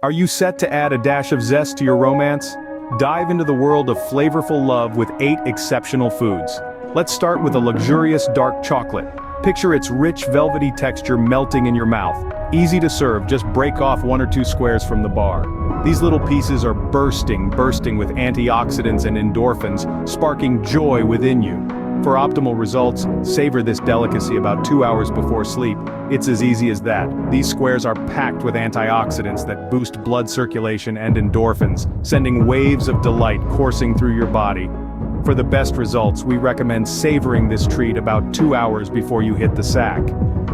Are you set to add a dash of zest to your romance? Dive into the world of flavorful love with 8 exceptional foods. Let's start with a luxurious dark chocolate. Picture its rich velvety texture melting in your mouth. Easy to serve, just break off 1 or 2 squares from the bar. These little pieces are bursting with antioxidants and endorphins, sparking joy within you. For optimal results, savor this delicacy about 2 hours before sleep. It's as easy as that. These squares are packed with antioxidants that boost blood circulation and endorphins, sending waves of delight coursing through your body. For the best results, we recommend savoring this treat about 2 hours before you hit the sack.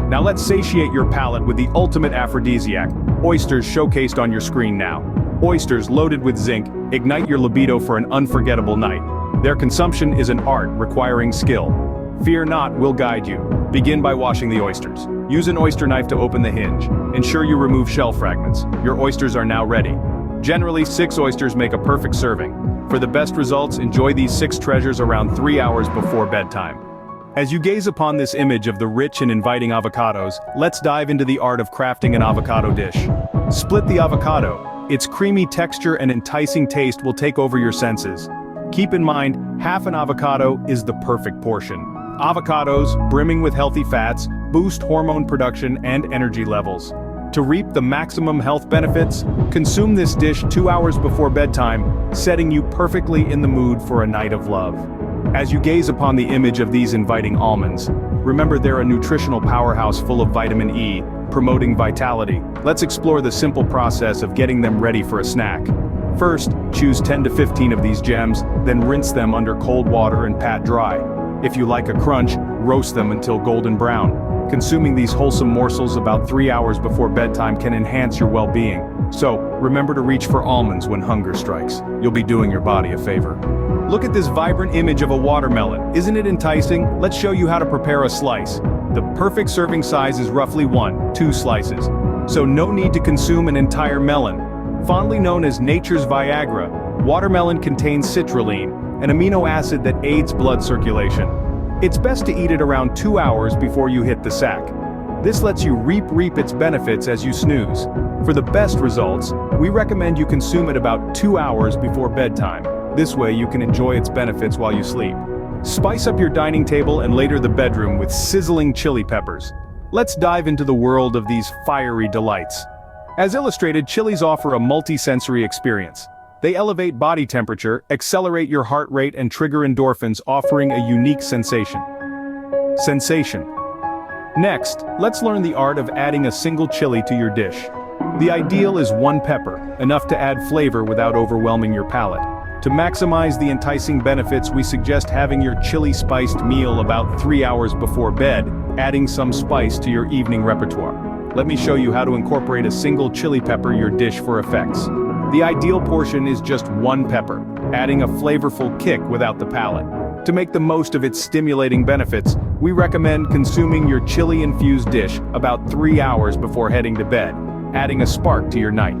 Now let's satiate your palate with the ultimate aphrodisiac, oysters showcased on your screen now. Oysters loaded with zinc ignite your libido for an unforgettable night. Their consumption is an art requiring skill. Fear not, we'll guide you. Begin by washing the oysters. Use an oyster knife to open the hinge. Ensure you remove shell fragments. Your oysters are now ready. Generally, 6 oysters make a perfect serving. For the best results, enjoy these 6 treasures around 3 hours before bedtime. As you gaze upon this image of the rich and inviting avocados, let's dive into the art of crafting an avocado dish. Split the avocado. Its creamy texture and enticing taste will take over your senses. Keep in mind, half an avocado is the perfect portion. Avocados, brimming with healthy fats, boost hormone production and energy levels. To reap the maximum health benefits, consume this dish 2 hours before bedtime, setting you perfectly in the mood for a night of love. As you gaze upon the image of these inviting almonds, remember they're a nutritional powerhouse full of vitamin E, promoting vitality. Let's explore the simple process of getting them ready for a snack. First, choose 10 to 15 of these gems, then rinse them under cold water and pat dry. If you like a crunch, roast them until golden brown. Consuming these wholesome morsels about 3 hours before bedtime can enhance your well-being. So, remember to reach for almonds when hunger strikes. You'll be doing your body a favor. Look at this vibrant image of a watermelon. Isn't it enticing? Let's show you how to prepare a slice. The perfect serving size is roughly 1-2 slices. So no need to consume an entire melon. Fondly known as nature's Viagra, watermelon contains citrulline, an amino acid that aids blood circulation. It's best to eat it around 2 hours before you hit the sack. This lets you reap its benefits as you snooze. For the best results, we recommend you consume it about 2 hours before bedtime. This way you can enjoy its benefits while you sleep. Spice up your dining table and later the bedroom with sizzling chili peppers. Let's dive into the world of these fiery delights. As illustrated, chilies offer a multi-sensory experience. They elevate body temperature, accelerate your heart rate and trigger endorphins, offering a unique sensation. Next, let's learn the art of adding a single chili to your dish. The ideal is 1 pepper, enough to add flavor without overwhelming your palate. To maximize the enticing benefits, we suggest having your chili-spiced meal about 3 hours before bed, adding some spice to your evening repertoire. Let me show you how to incorporate a single chili pepper in your dish for effects. The ideal portion is just 1 pepper, adding a flavorful kick without the palate. To make the most of its stimulating benefits, we recommend consuming your chili-infused dish about 3 hours before heading to bed, adding a spark to your night.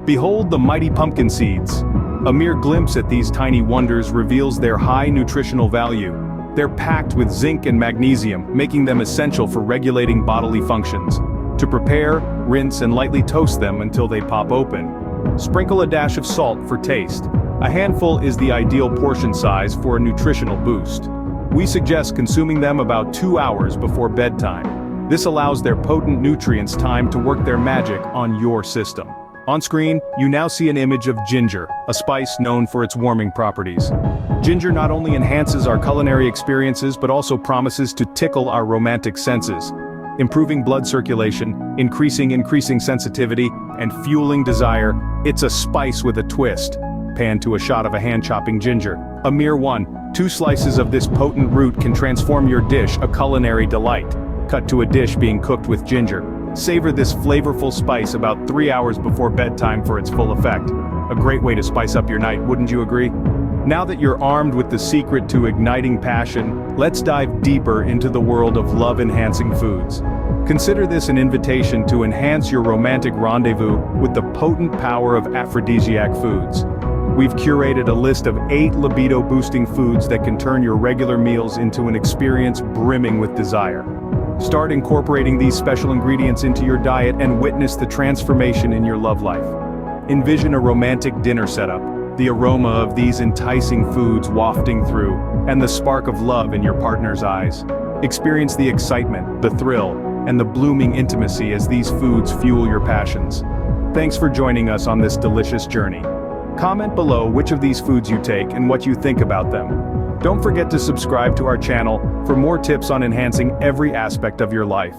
Behold the mighty pumpkin seeds. A mere glimpse at these tiny wonders reveals their high nutritional value. They're packed with zinc and magnesium, making them essential for regulating bodily functions. To prepare, rinse and lightly toast them until they pop open. Sprinkle a dash of salt for taste. A handful is the ideal portion size for a nutritional boost. We suggest consuming them about 2 hours before bedtime. This allows their potent nutrients time to work their magic on your system. On screen, you now see an image of ginger, a spice known for its warming properties. Ginger not only enhances our culinary experiences but also promises to tickle our romantic senses, improving blood circulation, increasing sensitivity, and fueling desire. It's a spice with a twist. Pan to a shot of a hand-chopping ginger. A mere 1-2 slices of this potent root can transform your dish, a culinary delight. Cut to a dish being cooked with ginger. Savor this flavorful spice about 3 hours before bedtime for its full effect. A great way to spice up your night, wouldn't you agree? Now that you're armed with the secret to igniting passion, let's dive deeper into the world of love-enhancing foods. Consider this an invitation to enhance your romantic rendezvous with the potent power of aphrodisiac foods. We've curated a list of 8 libido-boosting foods that can turn your regular meals into an experience brimming with desire. Start incorporating these special ingredients into your diet and witness the transformation in your love life. Envision a romantic dinner setup, the aroma of these enticing foods wafting through, and the spark of love in your partner's eyes. Experience the excitement, the thrill, and the blooming intimacy as these foods fuel your passions. Thanks for joining us on this delicious journey. Comment below which of these foods you take and what you think about them. Don't forget to subscribe to our channel for more tips on enhancing every aspect of your life.